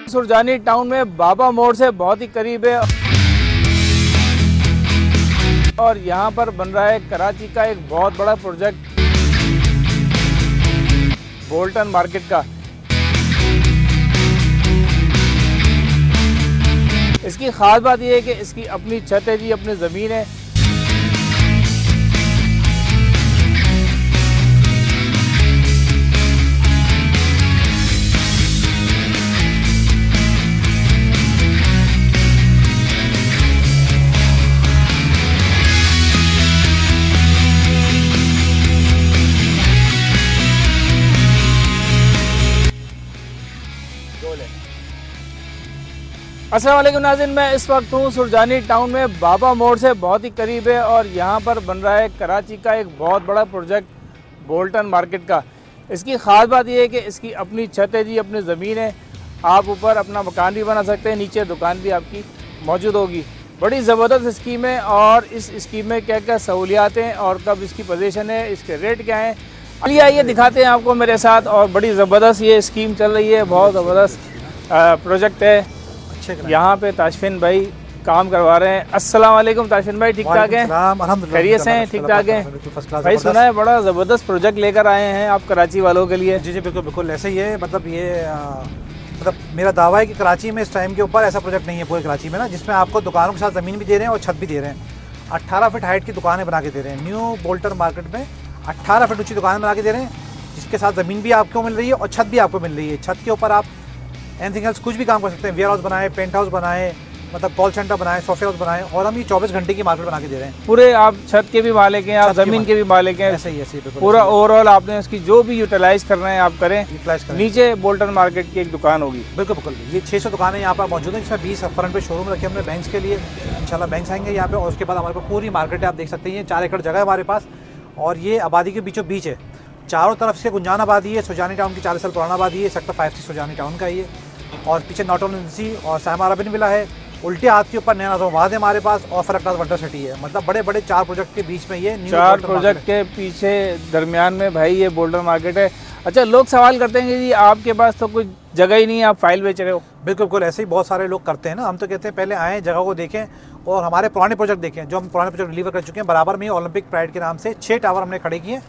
Surjani town में बाबा मोड़ से बहुत ही करीब है और यहाँ पर बन रहा है कराची का एक बहुत बड़ा प्रोजेक्ट बोल्टन मार्केट का। इसकी खास बात यह है कि इसकी अपनी छत है जी, अपनी ज़मीन है। अस्सलाम वालेकुम नाज़रीन, मैं इस वक्त हूँ सुरजानी टाउन में, बाबा मोड़ से बहुत ही करीब है और यहाँ पर बन रहा है कराची का एक बहुत बड़ा प्रोजेक्ट बोल्टन मार्केट का। इसकी ख़ास बात यह है कि इसकी अपनी छत है जी, अपनी ज़मीन है। आप ऊपर अपना मकान भी बना सकते हैं, नीचे दुकान भी आपकी मौजूद होगी। बड़ी ज़बरदस्त स्कीम है और इस स्कीम में क्या क्या सहूलियात हैं और कब इसकी पोजीशन है, इसके रेट क्या हैं, चलिए आइए दिखाते हैं आपको मेरे साथ। और बड़ी ज़बरदस्त ये स्कीम चल रही है, बहुत ज़बरदस्त प्रोजेक्ट है। यहाँ पे ताशफिन भाई काम करवा रहे हैं। अस्सलाम वालेकुम ताशफिन भाई, ठीक ठाक हैं? खैरियत से हैं? ठीक ठाक हैं भाई। सुना है बड़ा ज़बरदस्त प्रोजेक्ट लेकर आए हैं आप कराची वालों के लिए। जी बिल्कुल बिल्कुल ऐसे ही है। मतलब मेरा दावा है कि कराची में इस टाइम के ऊपर ऐसा प्रोजेक्ट नहीं है पूरे कराची में ना, जिसमें आपको दुकानों के साथ ज़मीन भी दे रहे हैं और छत भी दे रहे हैं। 18 फीट हाइट की दुकानें बना के दे रहे हैं। न्यू बोल्टन मार्केट में 18 फीट ऊँची दुकान बना के दे रहे हैं, जिसके साथ ज़मीन भी आपको मिल रही है और छत भी आपको मिल रही है। छत के ऊपर आप एनीथिंग एल्स कुछ भी काम कर सकते हैं। वेयर हाउस बनाए, पेंट हाउस बनाए, मतलब कॉल सेंटर बनाए, सॉफ्टवेयर हाउस बनाए, और हम ये 24 घंटे की मार्केट बना के दे रहे हैं। पूरे आप छत के भी मालिक हैं, आप ज़मीन के भी मालिक हैं। ऐसे ही पूरा ओवरऑल आपने उसकी जो भी यूटिलाइज करना है आप करें। नीचे बोल्टन मार्केट की एक दुकान होगी। बिल्कुल बिल्कुल, ये 600 दुकानें यहाँ पर मौजूद हैं, जिसमें 20 फ्रंट पे शोरूम रखे हमने बैंक्स के लिए। इंशाल्लाह बैंक्स आएंगे यहाँ पे, और उसके बाद हमारे पास पूरी मार्केट है, आप देख सकते हैं। 4 एकड़ जगह है हमारे पास और ये आबादी के बीचों बीच है। चारों तरफ से गुंजान आबादी है। सुरजानी टाउन की 40 साल पुराना आबादी है। सेक्टर 5 से सुरजानी टाउन का ये, और पीछे नॉटन एजेंसी और साइमा अरबिन विला है। उल्टे हाथ के ऊपर नया नज़रवाद है हमारे पास, और फरक्टास वंडर सिटी है। मतलब बड़े बड़े 4 प्रोजेक्ट के बीच में ये 4 प्रोजेक्ट के पीछे दरमियान में भाई ये बोल्टन मार्केट है। अच्छा, लोग सवाल करते हैं कि जी आपके पास तो कुछ जगह ही नहीं है, आप फाइल बेच रहे हो। बिल्कुल बिल्कुल, ऐसे ही बहुत सारे लोग करते हैं ना। हम तो कहते हैं पहले आएँ, जगह को देखें और हमारे पुराने प्रोजेक्ट देखें, जो हम पुराने प्रोजेक्ट डिलीवर कर चुके हैं। बराबर में ओलंपिक प्राइड के नाम से 6 टावर हमने खड़े किए,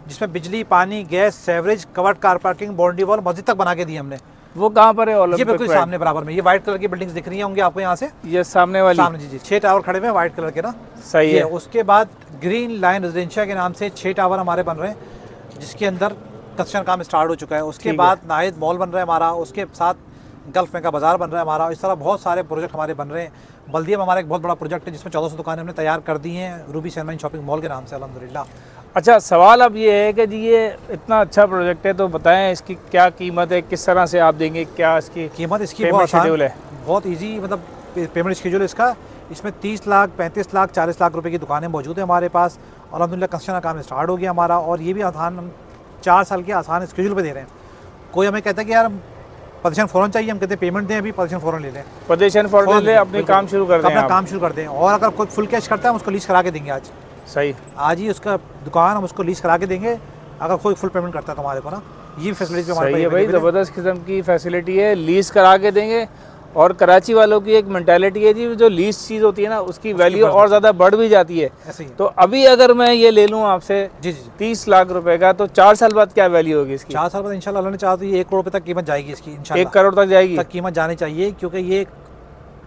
जिसमें बिजली, पानी, gas, sewerage, covered car parking, boundary wall, मस्जिद तक बना के दी हमने। वो कहाँ पर है? ये बिल्कुल सामने बराबर में, ये व्हाइट कलर की बिल्डिंग्स दिख रही होंगी आपको यहाँ से। ये सामने वाली? सामने जी 6 टावर खड़े हुए हैं व्हाइट कलर के ना। सही है। उसके बाद ग्रीन लाइन रेजिडेंशिया के नाम से 6 टावर हमारे बन रहे हैं, जिसके अंदर कंस्ट्रक्शन काम स्टार्ट हो चुका है। उसके बाद नाहिद मॉल बन रहा है हमारा, उसके साथ गल्फ में का बाजार बन रहा है हमारा। इस तरह बहुत सारे प्रोजेक्ट हमारे बन रहे हैं। बल्दिया में हमारा एक बहुत बड़ा प्रोजेक्ट है, जिसमें 1400 दुकानें हमने तैयार कर दी हैं, रूबी सैलमैन शॉपिंग मॉल के नाम से, अल्हम्दुलिल्लाह। अच्छा, सवाल अब ये है कि जी ये इतना अच्छा प्रोजेक्ट है, तो बताएं इसकी क्या कीमत है, किस तरह से आप देंगे, क्या इसकी कीमत? इसकी बहुत शेड्यूल है, बहुत ईजी, मतलब पेमेंट शेड्यूल इसका। इसमें 30 लाख, 35 लाख, 40 लाख रुपए की दुकानें मौजूद है हमारे पास। और अल्हम्दुलिल्लाह कंस्ट्रक्शन का काम स्टार्ट हो गया हमारा, और ये भी आसान, हम 4 साल के आसान शेड्यूल पे दे रहे हैं। कोई हमें कहता है कि यार पोजीशन फ़ौरन चाहिए, हम कहते हैं पेमेंट दें, अभी पोजीशन फ़ौरन ले लें, पोजीशन फ़ौरन ले, अपने काम शुरू कर दें, अपना काम शुरू कर दें। और अगर कोई फुल कैश करता है, हम उसको लीज करा के देंगे आज। सही, आज ही उसका दुकान हम उसको लीज करा के देंगे, अगर कोई फुल पेमेंट करता है तो हमारे को ना। ये फैसिलिटी हमारे पास है भाई, ज़बरदस्त किस्म की फैसिलिटी है, लीज करा के देंगे। और कराची वालों की एक मेंटालिटी है जी, जो लीज चीज़ होती है ना, उसकी वैल्यू और ज़्यादा बढ़ भी जाती है। ऐसे ही। तो अभी अगर मैं ये ले लूँ आपसे जी 30 लाख रुपए का, तो 4 साल बाद क्या वैल्यू होगी इसकी? 4 साल बाद इंशाल्लाह अल्लाह ने चाहा तो ये 1 करोड़ रुपये तक कीमत जाएगी इसकी इंशाल्लाह। 1 करोड़ तक जाएगी, तक कीमत जानी चाहिए, क्योंकि ये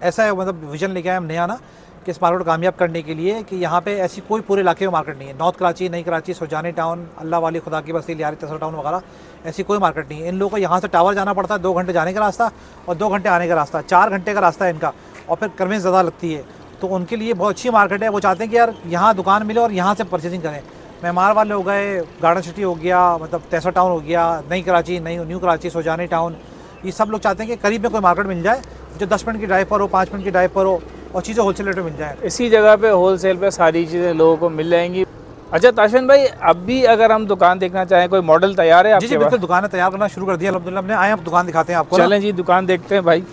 ऐसा है, मतलब विजन लेके आए हम नया ना, कि इस मार्केट को कामयाब करने के लिए, कि यहाँ पे ऐसी कोई पूरे इलाके में मार्केट नहीं है। नॉर्थ कराची, नई कराची, सुरजानी टाउन, अल्लाह वाली, खुदा की बस्ती, लियारी, तसर टाउन वगैरह, ऐसी कोई मार्केट नहीं है। इन लोगों को यहाँ से टावर जाना पड़ता है, 2 घंटे जाने का रास्ता और 2 घंटे आने का रास्ता, 4 घंटे का रास्ता है इनका, और फिर कन्वेंस ज़्यादा लगती है। तो उनके लिए बहुत अच्छी मार्केट है। वो चाहते हैं कि यार यहाँ दुकान मिले और यहाँ से परचेजिंग करें। मेहमान वाले हो गए, गार्डन सिटी हो गया, मतलब तैसर टाउन हो गया, नई कराची, न्यू कराची, सुरजानी टाउन, ये सब लोग चाहते हैं कि करीब में कोई मार्केट मिल जाए, जो 10 मिनट की ड्राइव पर हो, 5 मिनट की ड्राइव पर हो, और चीज़ें होलसेल रेट में मिल जाए। इसी जगह पे होलसेल पे सारी चीज़ें लोगों को मिल जाएंगी। अच्छा ताशफिन भाई, अब भी अगर हम दुकान देखना चाहें, कोई मॉडल तैयार है आपके पास? जी बिल्कुल, दुकानें तैयार करना शुरू कर दिया अल्हम्दुलिल्लाह हमने। आए, आप दुकान दिखाते हैं आपको। चलें जी, दुकान देखते हैं भाई,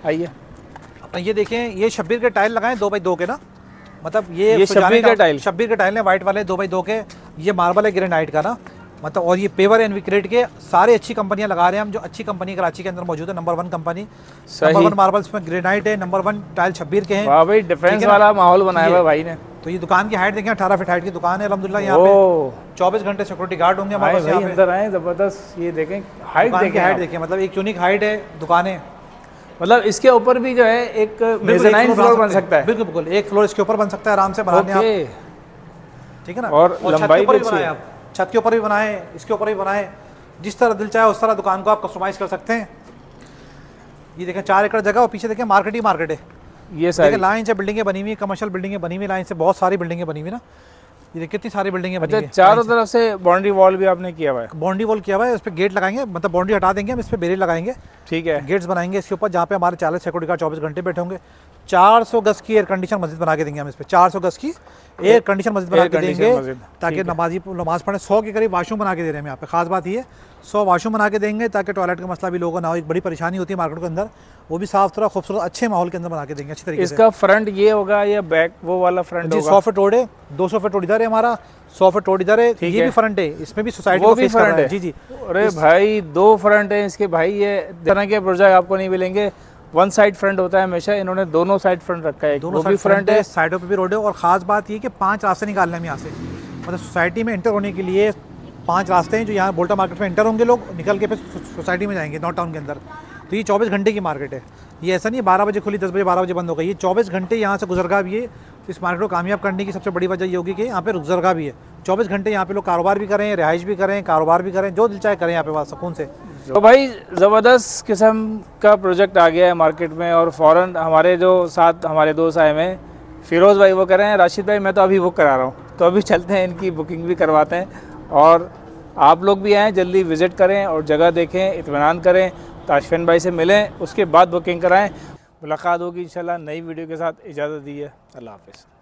आइए। ये देखें, ये शब्बीर के टाइल लगाए 2x2 के ना, मतलब ये शब्बीर के टाइल, शब्बीर के टाइल है, वाइट वाले 2x2 के। ये मार्बल है ग्रेनाइट का ना, मतलब और ये पेवर एंड विक्रेट के सारे अच्छी कंपनियां लगा रहे हैं हम, जो अच्छी कंपनी कराची के अंदर मौजूद है। नंबर 1 कंपनी, नंबर 1 मार्बल्स में ग्रेनाइट है, नंबर 1 टाइल शब्बीर के हैं। वाह भाई, डिफेंस वाला माहौल बनाया हुआ है भाई ने। तो ये दुकान की हाइट देखें, 18 फीट हाइट की दुकान है अल्हम्दुलिल्लाह। यहाँ पे 24 घंटे सिक्योरिटी गार्ड होंगे हमारे पास यहाँ पे। अंदर आए, जबरदस्त। ये देखें हाइट, हाइट देखें, मतलब एक यूनिक हाइट है दुकानें। मतलब इसके ऊपर भी जो है एक मेज़नाइन फ्लोर बन सकता है। बिल्कुल बिल्कुल, एक फ्लोर इसके ऊपर बन सकता है आराम से बनाने आप, ठीक है ना। और लंबाई भी अच्छी है, छत के ऊपर भी बनाए, इसके ऊपर भी बनाए, जिस तरह दिल चाहे उस तरह दुकान को आप कस्टमाइज कर सकते हैं। ये देखें 4 एकड़ जगह और पीछे देखें मार्केट ही मार्केट है। ये सारी लाइन से बिल्डिंगें बनी हुई, कमर्शियल बिल्डिंगें बनी हुई लाइन से, बहुत सारी बिल्डिंगें बनी हुई ना। ये देखिए कितनी सारी बिल्डिंगें बनी हुई है। चारों तरफ से बाउंड्री वॉल भी आपने किया हुआ है। बाउंड्री वॉल किया हुआ है, इस पर गेट लगाएंगे, मतलब बाउंड्री हटा देंगे हम, इस पर बैरियर लगाएंगे, ठीक है। गेट्स बनाएंगे इसके ऊपर, जहाँ पे हमारे 40 सिक्योरिटी गार्ड 24 घंटे बैठे होंगे। 400 गज की एयर कंडीशन मस्जिद बना के देंगे हम इस पर, 400 गज की एयर कंडीशन मस्जिद बना के देंगे, ताकि नमाज पढ़े। 100 के करीब वाशरूम बना के दे रहे हैं यहाँ पे। खास बात ये 100 वाशरूम बना के देंगे, ताकि टॉयलेट का मसला भी लोगों ना हो। एक बड़ी परेशानी होती है मार्केट के अंदर, वो भी साफ सुथरा खूबसूरत अच्छे माहौल के अंदर बना के देंगे अच्छी तरीके से। इसका फ्रंट ये होगा या बैक वो वाला फ्रंट होगा? 100 फीट रोड है, 200 फीट रोड इधर है हमारा, 100 फीट रोड इधर है। ये भी फ्रंट है, इसमें भी सोसाइटी वो भी फ्रंट है। जी जी। अरे भाई 2 फ्रंट है इसके भाई। ये तरह के प्रोजेक्ट आपको नहीं मिलेंगे, 1 साइड फ्रंट होता है हमेशा, इन्होंने दोनों साइड फ्रंट रखा है। दोनों साइड फ्रंट है, साइडों पे भी रोड है। और खास बात ये कि 5 रास्ते निकालने हैं यहाँ से, मतलब सोसाइटी में एंटर होने के लिए 5 रास्ते हैं, जो यहाँ बोल्टा मार्केट में एंटर होंगे लोग, निकल के फिर सोसाइटी में जाएंगे नॉर्थ टाउन के अंदर। तो ये 24 घंटे की मार्केट है। ये ऐसा नहीं 12 बजे खुली 10 बजे 12 बजे बंद हो गई, ये 24 घंटे यहाँ से गुजरगा भी है। इस मार्केट को कामयाब करने की सबसे बड़ी वजह ये होगी कि यहाँ पे गुजरगा भी है। 24 घंटे यहाँ पे लोग कारोबार भी करें, रिहाइश भी करें, कारोबार भी करें, जो दिल चाहे करें यहाँ पे बात सुकून से। तो भाई ज़बरदस्त किस्म का प्रोजेक्ट आ गया है मार्केट में। और फ़ौरन हमारे जो साथ हमारे दोस्त आए हुए हैं, फ़िरोज़ भाई वो कह रहे हैं राशिद भाई मैं तो अभी बुक करा रहा हूँ, तो अभी चलते हैं इनकी बुकिंग भी करवाते हैं। और आप लोग भी आएँ, जल्दी विज़िट करें और जगह देखें, इत्मीनान करें, ताशफिन भाई से मिलें, उसके बाद बुकिंग कराएँ। मुलाकात होगी इंशाल्लाह नई वीडियो के साथ। इजाज़त दी है, अल्लाह हाफ़िज़।